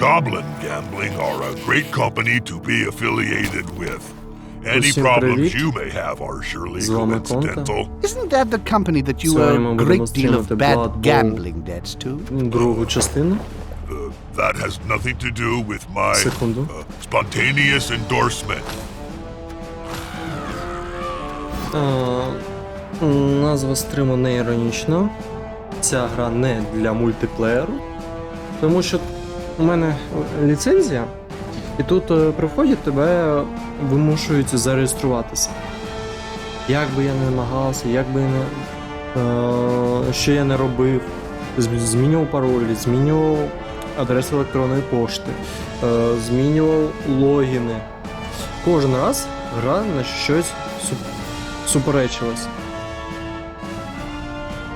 Goblin Gambling are a great company to be affiliated with. Any Усім problems привіт. you may have are surely З вами Конта. coincidental. Isn't that the company that you Сьогодні owe ми a будемо great deal of стрімити bad Blood Bowl. gambling debts to? Другу частину. That has nothing to do with my Секунду. spontaneous endorsement. Назва стриму не іронічна. Ця гра не для мультиплеєру. Тому що у мене ліцензія, і тут при вході тебе вимушують зареєструватися. Як би я не намагався, як би я не, що я не робив, змінював паролі, змінював адресу електронної пошти, змінював логіни. Кожен раз гра на щось суперечилась.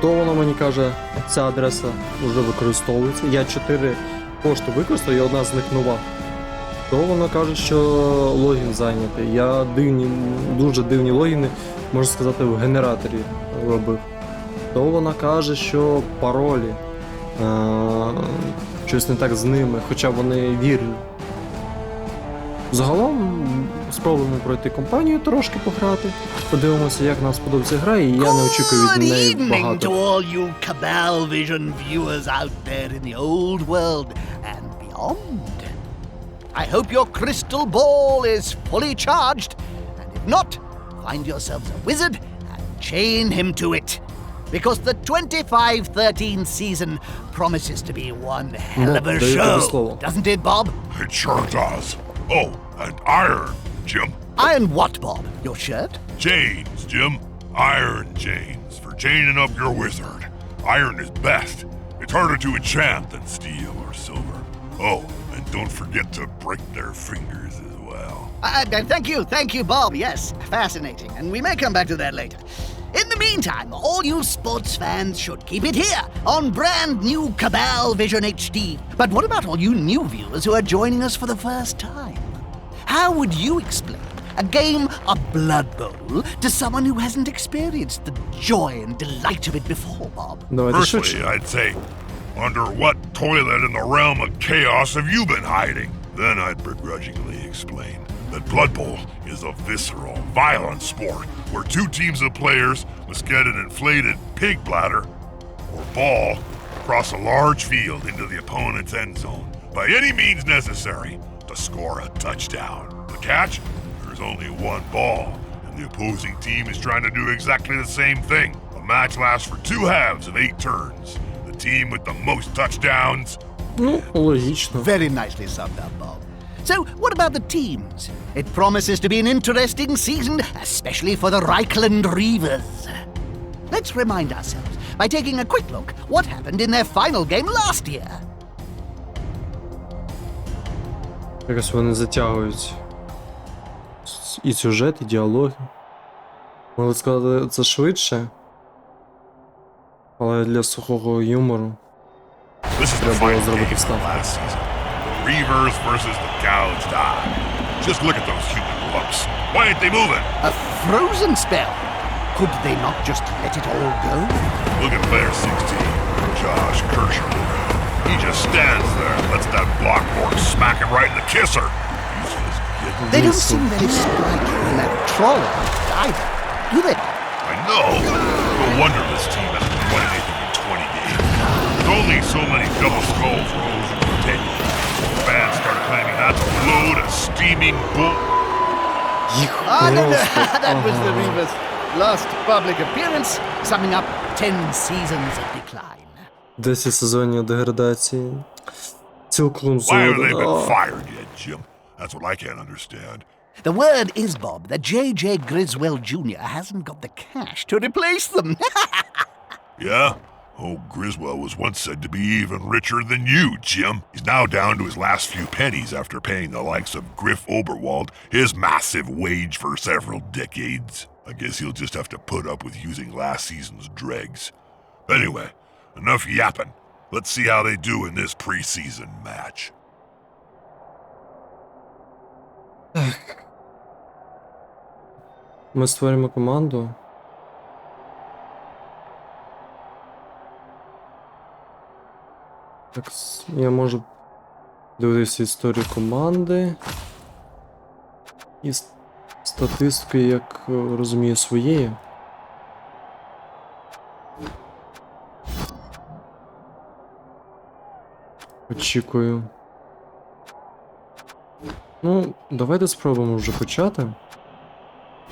То воно мені каже, ця адреса вже використовується. Я 4 пошти використав і одна з них нова. То воно каже, що логін зайнятий. Я дуже дивні логіни, можна сказати, в генераторі робив. То вона каже, що паролі, щось не так з ними, хоча вони вірні. Загалом спробуємо пройти кампанію, трошки пограти, подивимося, як нам сподобається гра, і я не очікую від Good неї evening to багато. all you Cabal Vision viewers out there in the old world and beyond. I hope your crystal ball is fully charged, and if not, find yourselves a wizard and chain him to it. Because the 25-13 season promises to be one hell of a даю тобі show, слово. doesn't it, Bob? It sure does. Oh, and iron, Jim. Iron what, Bob? Your shirt? Chains, Jim. Iron chains for chaining up your wizard. Iron is best. It's harder to enchant than steel or silver. Oh, and don't forget to break their fingers as well. Thank you, Bob. Yes, fascinating. And we may come back to that later. In the meantime, all you sports fans should keep it here on brand new Cabal Vision HD. But what about all you new viewers who are joining us for the first time? How would you explain a game of Blood Bowl to someone who hasn't experienced the joy and delight of it before, Bob? Давайте Firstly, швидше. I'd say, under what toilet in the realm of chaos have you been hiding? Then I'd begrudgingly explain that Blood Bowl is a visceral, violent sport where 2 teams of players must get an inflated pig bladder or ball across a large field into the opponent's end zone by any means necessary to score a touchdown. The catch? There's only one ball, and the opposing team is trying to do exactly the same thing. The match lasts for 2 halves of 8 turns. The team with the most touchdowns. Ну, логічно. Very nicely summed up, Bob. So, what about the teams? It promises to be an interesting season, especially for the Reichland Reavers. Let's remind ourselves by taking a quick look what happened in their final game last year. Якось вони затягують і сюжет, і діалоги. Могли сказати це швидше, але для сухого юмору This is the треба було final зробити game of вставку. last season. The Reavers versus the gouged eye. Just look at those human lumps. Why ain't they moving? A frozen spell. Could they not just let it all go? Look at player 16, Josh Kershaw. He just stands there and lets that blockboard smack him right in the kisser. He's just getting... They don't seem very sprightly in that trolley either, do they? I know. No wonder this team hasn't won anything in 20 games. There's only so many double skulls rolls in the tape. Fans started claiming that's a load of steaming bull. Їх That was the Reavers' last public appearance, summing up 10 seasons of decline. 10 сезонів деградації. Цілком Why haven't they been згоден. fired yet, Jim? That's what I can't understand. The word is, Bob, that J.J. Griswold Jr. hasn't got the cash to replace them. Yeah? Oh, Griswold was once said to be even richer than you, Jim. He's now down to his last few pennies after paying the likes of Griff Oberwald his massive wage for several decades. I guess he'll just have to put up with using last season's dregs. Anyway, enough yapping. Let's see how they do in this preseason match. Ми створюємо команду. Так, я можу Дивитися історію команди. І статистики, як розумію, своєї. Очікую. Ну, давайте спробуємо вже почати.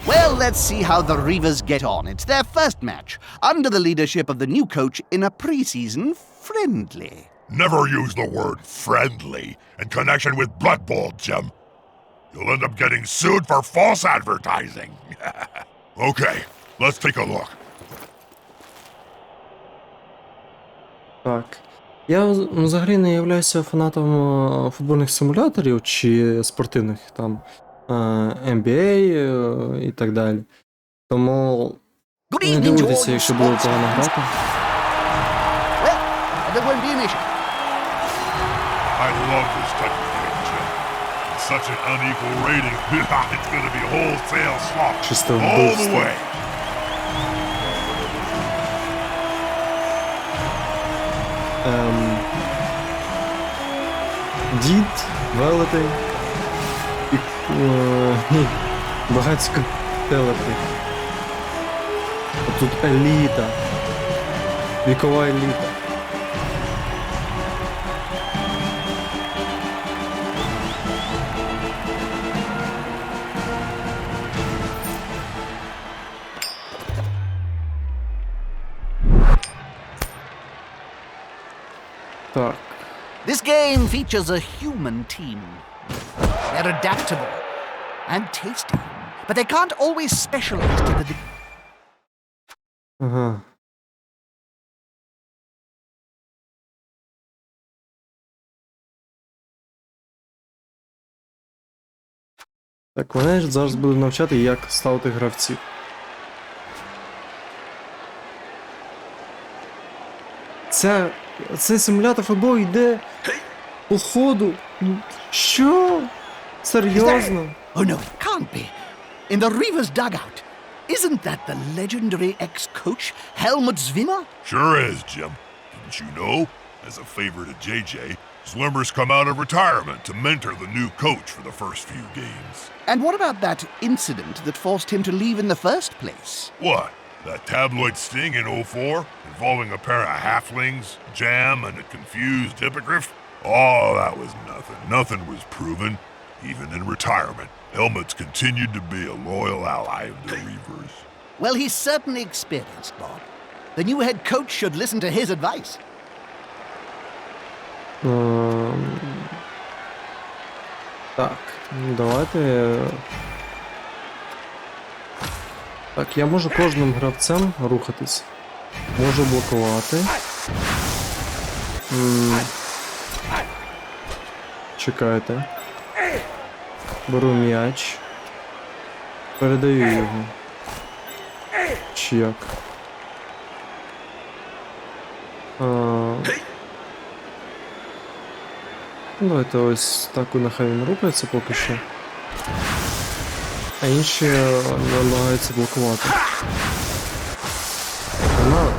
Well, let's see how the Reavers get on. It's their first match, under the leadership of the new coach in a preseason friendly. Never use the word friendly in connection with Blood Bowl, Jim. You'll end up getting sued for false advertising. Okay, let's take a look. Так. Я взагалі не являюся фанатом футбольних симуляторів чи спортивних там NBA і так далі. Тому Good не evening, дивуйтеся, George. якщо буде погано грати. Well, there won't be an issue. I love this type of game, Jim. It's such an unequal rating. It's gonna be wholesale slop Чисте all the вбивство. way. Дід, велетень і багатько телепи. Тут еліта. Вікова еліта. Так. This game features a human team. They're adaptable and tasty, but they can't always specialize to the Ага. Так, мене ж зараз буде навчати, як ставити гравців. Цей симулятор футболу йде по ходу. Що? Серйозно? Oh no, it can't be. In the Reavers dugout. Isn't that the legendary ex-coach, Helmut Zwimmer? Sure is, Jim. Didn't you know? As a favor to JJ, Zwimmer's come out of retirement to mentor the new coach for the first few games. And what about that incident that forced him to leave in the first place? What? That tabloid sting in 04 involving a pair of halflings, Jam, and a confused hippogriff? Oh, that was nothing. Nothing was proven. Even in retirement, Helmut's continued to be a loyal ally of the Reavers. Well, he's certainly experienced, Bob. The new head coach should listen to his advice. Так, давайте. Так, я можу кожним гравцем рухатись. Можу блокувати. Чекайте. Беру м'яч. Передаю його. Чи як? Давайте ось так нехай він рухається поки що. А інші намагаються блокувати. Вона...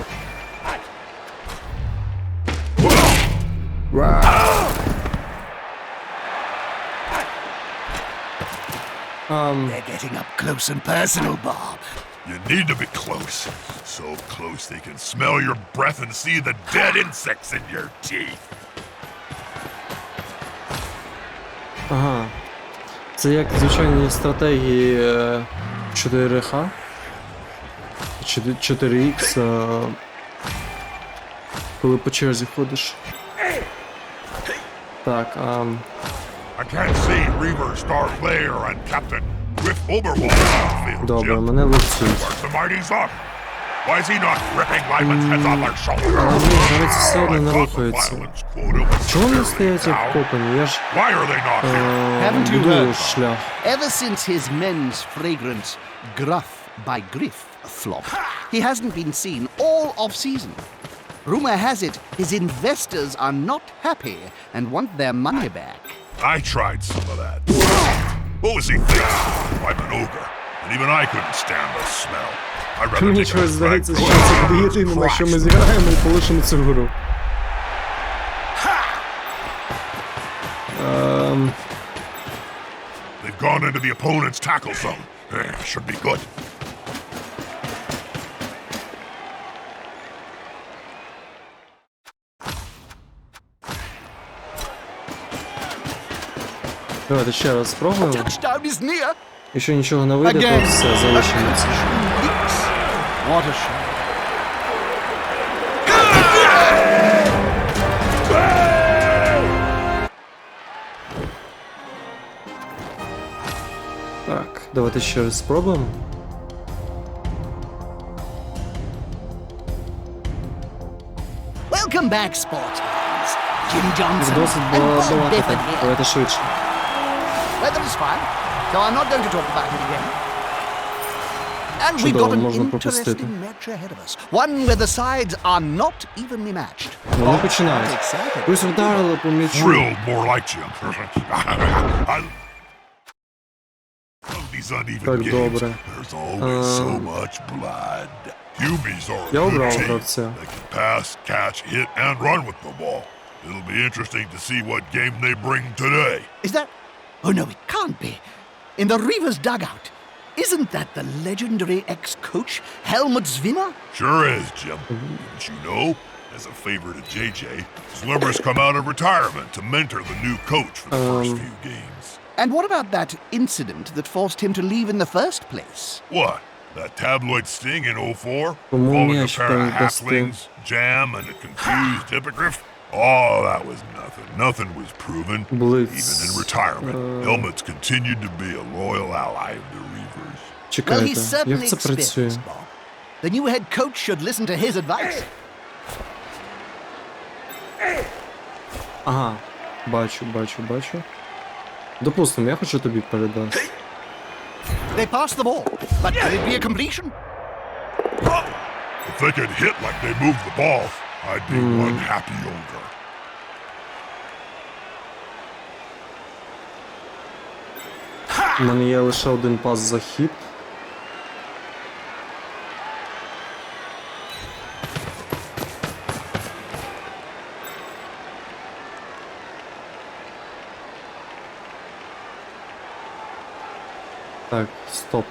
They're getting up close and personal, Bob. You need to be close. So close they can smell your breath and see the dead insects in your teeth. Ага. Це як звичайні стратегії 4Х. 4Х. Коли по черзі ходиш. Так, I can't see Reaver star player and Captain Griff Oberwald on the field, добре, Jim. мене лупцюють. Where's the mighty Zuck? Why is he not ripping linemen's heads off their shoulders? Але мій гравець все одно I не thought the рухається. violence quota was Чого вони severe стоять як now. вкопані? Я ж Why are they not here? Haven't you будую heard, шлях. Ever since his men's fragrance Gruff by Griff flopped, he hasn't been seen all off-season. Rumor has it his investors are not happy and want their money back. I tried some of that. What was he thinking? I'm an ogre, and even I couldn't stand the smell. I'd rather Мені take чогось a здається, drag що це буде and єдине, на що ми crash. зіграємо і полишимо цю гру. They've gone into the opponent's tackle zone. Should be good. Давайте ще раз спробуємо. Touchdown is near. Якщо нічого не вийде, то Again. все, залишимо це. What a shot. Так, давайте ще раз спробуємо. Welcome back, sports fans. Jim Johnson Досить and було Bob балакати. Biffin here. Давайте швидше. Weather is fine, so I'm not going to talk about it again. And we've Чудово, got an можна пропустити. interesting match ahead of us. One where the sides are not evenly matched. Вони починають. Excited. Ось вдарили по м'ячу. Drilled more like Jim. I love these uneven Так, games. добре. There's always so much blood. QBs are a Я good обрав team. гравця. They can pass, catch, hit, and run with the ball. It'll be interesting to see what game they bring today. Is that... Oh no, it can't be. In the Reavers dugout. Isn't that the legendary ex-coach, Helmut Zwimer? Sure is, Jim. Didn't you know? As a favor to JJ, Slimmer's come out of retirement to mentor the new coach for the first few games. And what about that incident that forced him to leave in the first place? What? That tabloid sting in 04? Кому Involving a м'яч pair of передасти? halflings, Jam, and a confused hippogriff? Oh, that was nothing. Nothing was proven. Blitz. Even in retirement, Helmut's continued to be a loyal ally of the Reavers. Well, he's Чекайте, certainly як це працює? experienced, Bob. The new head coach should listen to his advice. Ага, бачу. Допустимо, я хочу тобі передати. They passed the ball, but could it be a completion? If they could hit like they moved the ball, I'd be one happy ogre. У мене є лише один пас за хід. Так, стоп.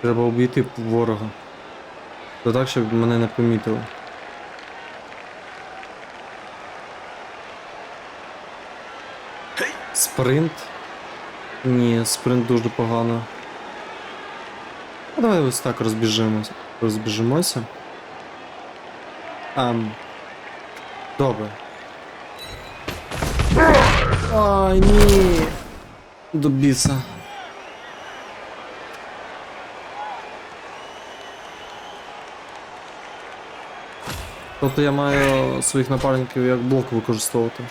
Треба обійти ворога. То так, щоб мене не помітили. Спринт. Ні, спринт дуже погано. А давай ось так розбіжимося. Добре. Ай, ні. До біса. Тобто я маю своїх напарників як блок використовувати.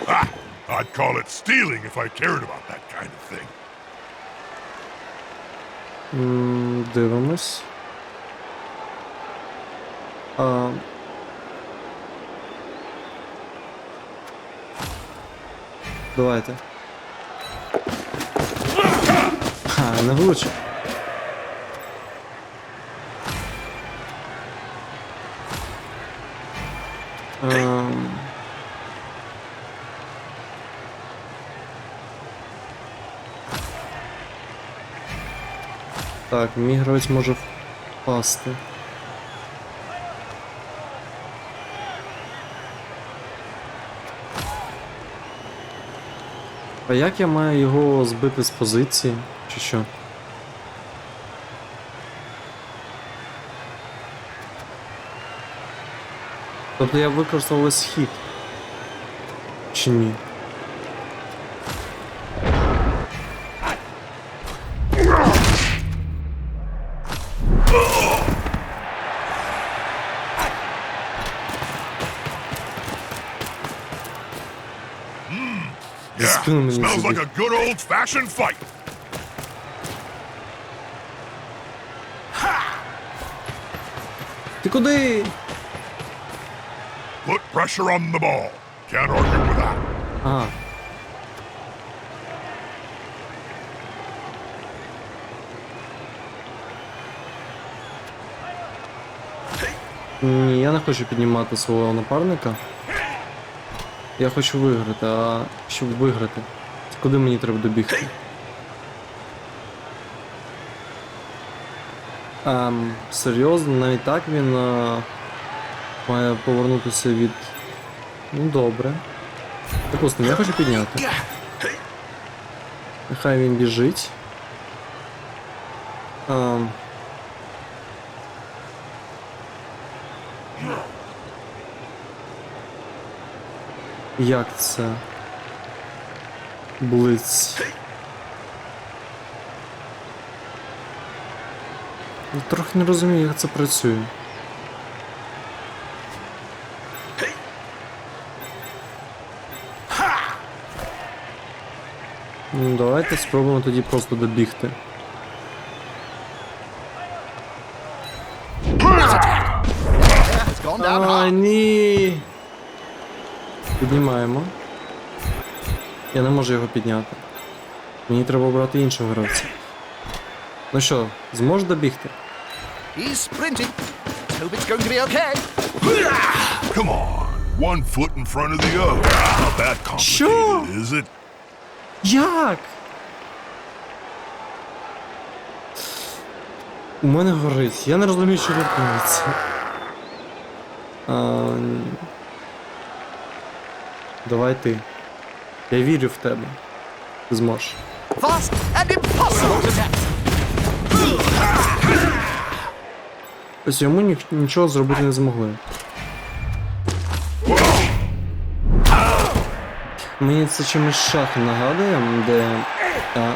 Ah, I'd call it stealing if I cared about that kind of thing. Дивимось. Давайте. Ха, не влучив. Так, мій гравець може впасти. А як я маю його збити з позиції, чи що? Тобто я використав весь хід. Чи ні? Yeah, Спину мені smells like сюди. a good old-fashioned fight. Ти куди? Put pressure on the ball. Can't argue with that. Ага. Ні, я не хочу піднімати свого напарника. Я хочу виграти, а щоб виграти, куди мені треба добігти? Серйозно, навіть так він має повернутися від... Ну добре. Допустимо, я хочу підняти. Нехай він біжить. Як це? Блиц. Я трохи не розумію, як це працює. Ну, давайте спробуємо тоді просто добігти. It's gone down hard. Ай, ні. Піднімаємо. Я не можу його підняти. Мені треба обрати іншого гравця. Ну що, зможеш добігти? He's sprinting. Hope it's going to be okay. Come on, one foot in front of the other. Not that complicated, is it? Як? У мене горить. Я не розумію, що робиться. Давай ти. Я вірю в тебе. Ти зможеш. Fast and impossible to tap. Ось йому нічого зробити не змогли. Мені це чимось шахи нагадує, де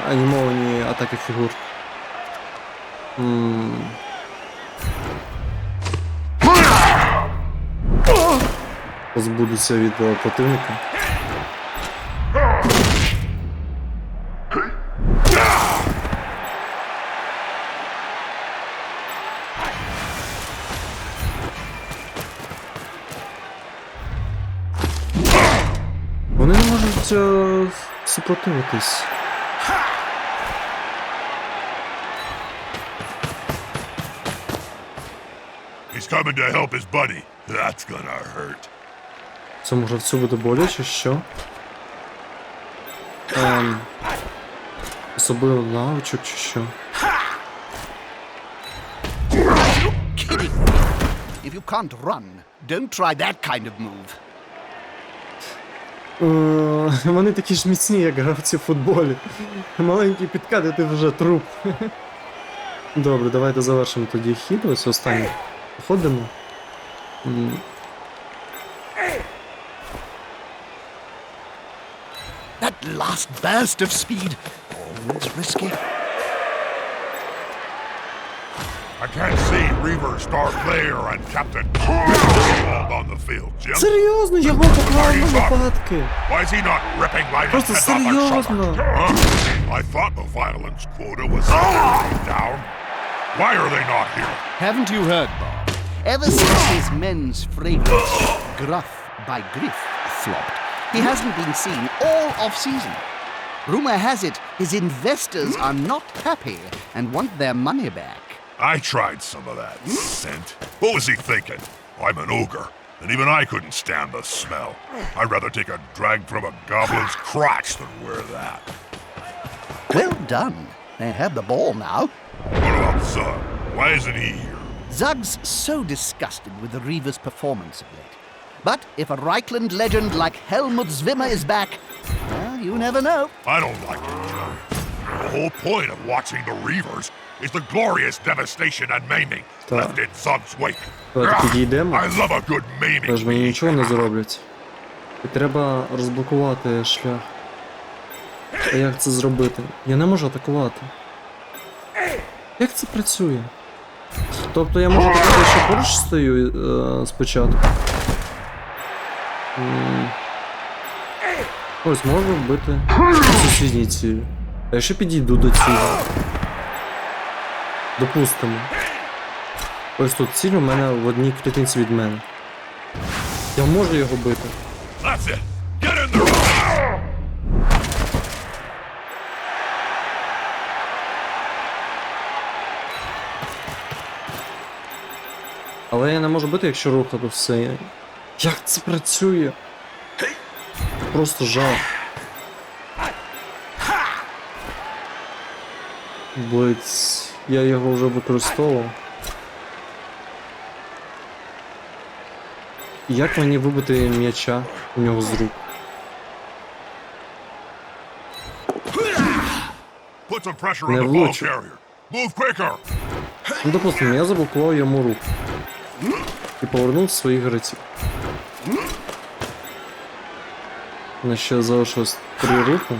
анімовані атаки фігур. Позбудуться від противника. Вони не можуть супротивитись. He's coming to help his buddy. That's gonna hurt. Це може все буде боляче, що? Особливо навичок чи що? Kidding. If you can't run, don't try that kind of move. Вони такі ж міцні, як гравці в футболі. Маленький підкат, і ти вже труп. Добре, давайте завершимо тоді хід. Ось останній. Ходимо. That last burst of speed. Oh, it's risky. I can't see Reaver, star player, and Captain Griswold on the field, Jim. Серйозно, його поклали на лопатки. Why is he not ripping right Просто his head off or серйозно. something? Huh? I thought the violence quota was down. Why are they not here? Haven't you heard, Bob? Ever since his men's fragrance, Gruff by Griff, flopped, he hasn't been seen all off-season. Rumor has it his investors are not happy and want their money back. I tried some of that scent. What was he thinking? I'm an ogre, and even I couldn't stand the smell. I'd rather take a drag from a goblin's crotch than wear that. Well done. They have the ball now. What about Zug? Why isn't he here? Zug's so disgusted with the Reaver's performance of late. But if a Reichland legend like Helmut Zwimmer is back, well, you never know. I don't like it, Joe. The whole point of watching the Reavers is the glorious devastation and maiming left in Zug's wake. Давайте підійдемо. I love a good maiming. Тож мені нічого не зроблять. І треба розблокувати шлях. А як це зробити? Я не можу атакувати. Як це працює? Тобто я можу атакувати, що поруч стою спочатку. Ось, можу вбити сусідні цілі. А якщо підійду до цілі? Допустимо. Ось тут ціль у мене в одній клітинці від мене. Я можу його бити. That's it. Get in there. Але я не можу бити, якщо рухати все. Як це працює? Просто жах. Блиц. Я його вже використовував. Як мені вибити м'яча у нього з рук? Put some pressure on Не the ball влучу. carrier. Move quicker. Ну, допустимо, я заблокував йому руку. І повернув своїх гравців. У нас ще залишилось 3 рухи.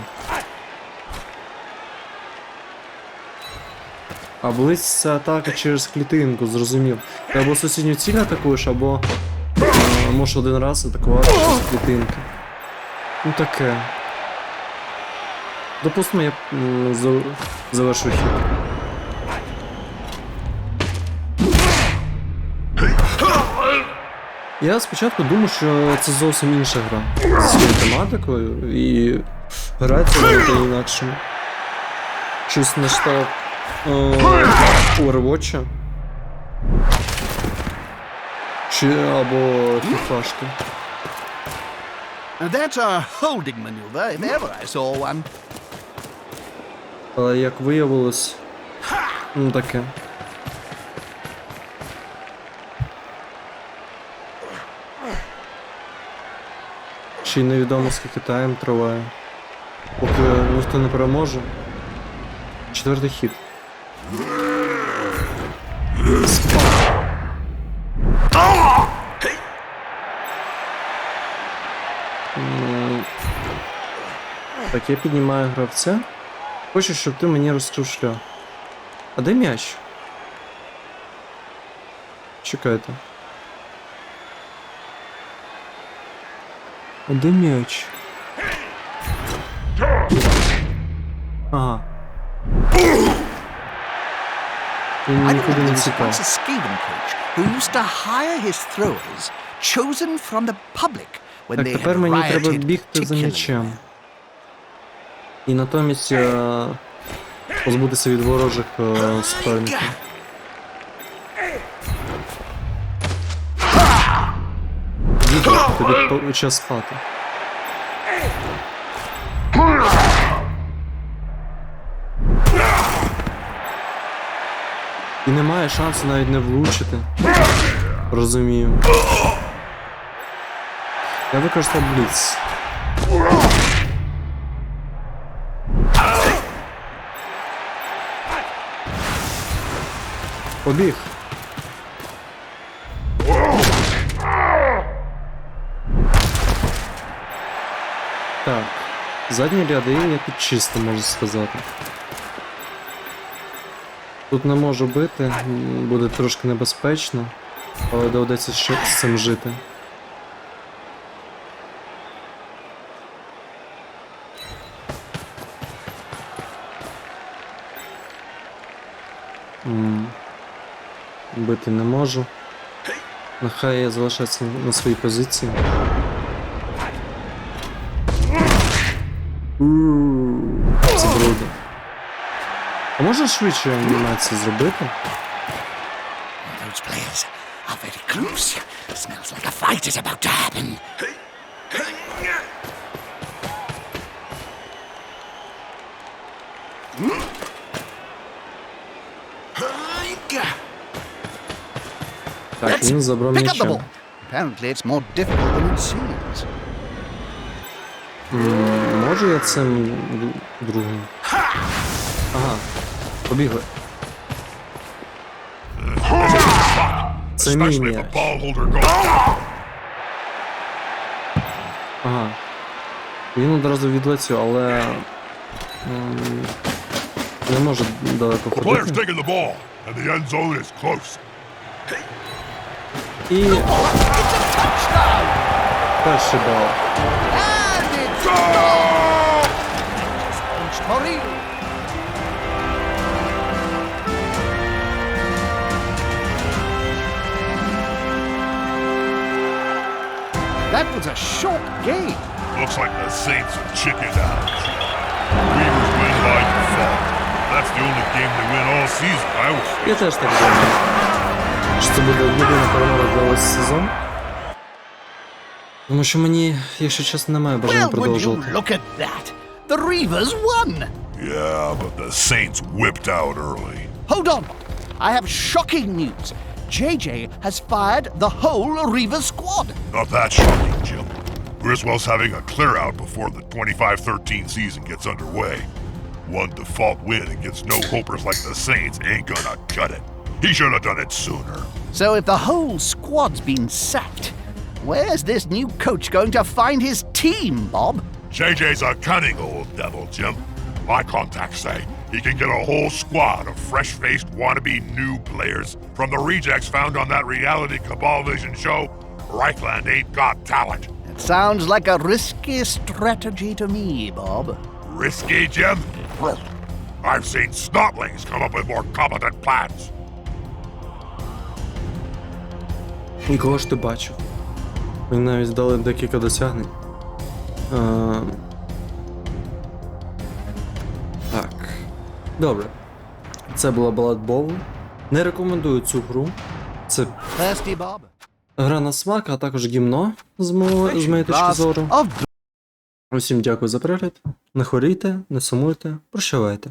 А близь це атака через клітинку, зрозумів. Ти або сусідню ціль атакуєш, або можеш один раз атакувати через клітинки. Ну таке. Допустимо, я завершу хід. Я спочатку думав, що це зовсім інша гра зі своєю тематикою і грається навіть інакше. Щось на штаб Overwatch чи або фіфашки. That's a holding maneuver, if ever I saw one. Але як виявилось, ну таке. Ще й невідомо скільки тайм триває. Поки ніхто не переможе. 4-й хід. Так, я піднімаю гравця. Хочу, щоб ти мені розкрив шлях. А де м'яч? Чекайте. А де м'яч? Ага. Він I нікуди не remember there was тікав. once a skating coach who used to hire his throwers, chosen from the public when Так, they тепер had мені треба rioted бігти за particularly. м'ячем. І натомість позбутися від ворожих суперників. Дідо, тобі час спати. І немає шансу навіть не влучити. Розумію. Я використав бліц. Побіг. Так. Задні ряди я тут чисто, можу сказати. Тут не можу бити, буде трошки небезпечно, але доведеться ще з цим жити. Бити не можу. Нехай я залишаюся на своїй позиції. Це брудно. А можна швидше анімацію зробити? Those players are very close. Smells like a fight is about to happen. Так, він забрав Pick up the м'яча. ball. Apparently it's more difficult than it seems. Можу я цим другим? Ага, побігли. Це мій Especially if м'яч. the ball holder goes down. Ага. Він одразу відлетів, але не може далеко The player's ходити. taking the ball, and the end zone is close. І перший бал. And it's punched for real. That was a short game. Looks like the Saints are chickened out. Weavers win by default. That's the only game they win all season, I would say. Я теж так думаю. що це буде єдина перемога за весь сезон. Тому що мені, якщо чесно, немає бажання Well, would you продовжувати. look at that? The Reavers won! Yeah, but the Saints whipped out early. Hold on! I have shocking news. JJ has fired the whole Reavers squad. Not that shocking, Jim. Griswold's having a clear out before the 25-13 season gets underway. One default win against no-hopers like the Saints ain't gonna cut it. He should have done it sooner. So if the whole squad's been sacked, where's this new coach going to find his team, Bob? JJ's a cunning old devil, Jim. My contacts say he can get a whole squad of fresh-faced wannabe new players from the rejects found on that reality Cabal Vision show. Reichland ain't got talent. It sounds like a risky strategy to me, Bob. Risky, Jim? Well, I've seen snotlings come up with more competent plans. І кого ж ти бачив? Мені навіть дали декілька досягнень. Так. Добре. Це була Blood Bowl. Не рекомендую цю гру. Це Thirsty, Bob? гра на смак, а також гімно з моєї точки зору. Of Усім дякую за перегляд. Не хворійте, не сумуйте, прощавайте.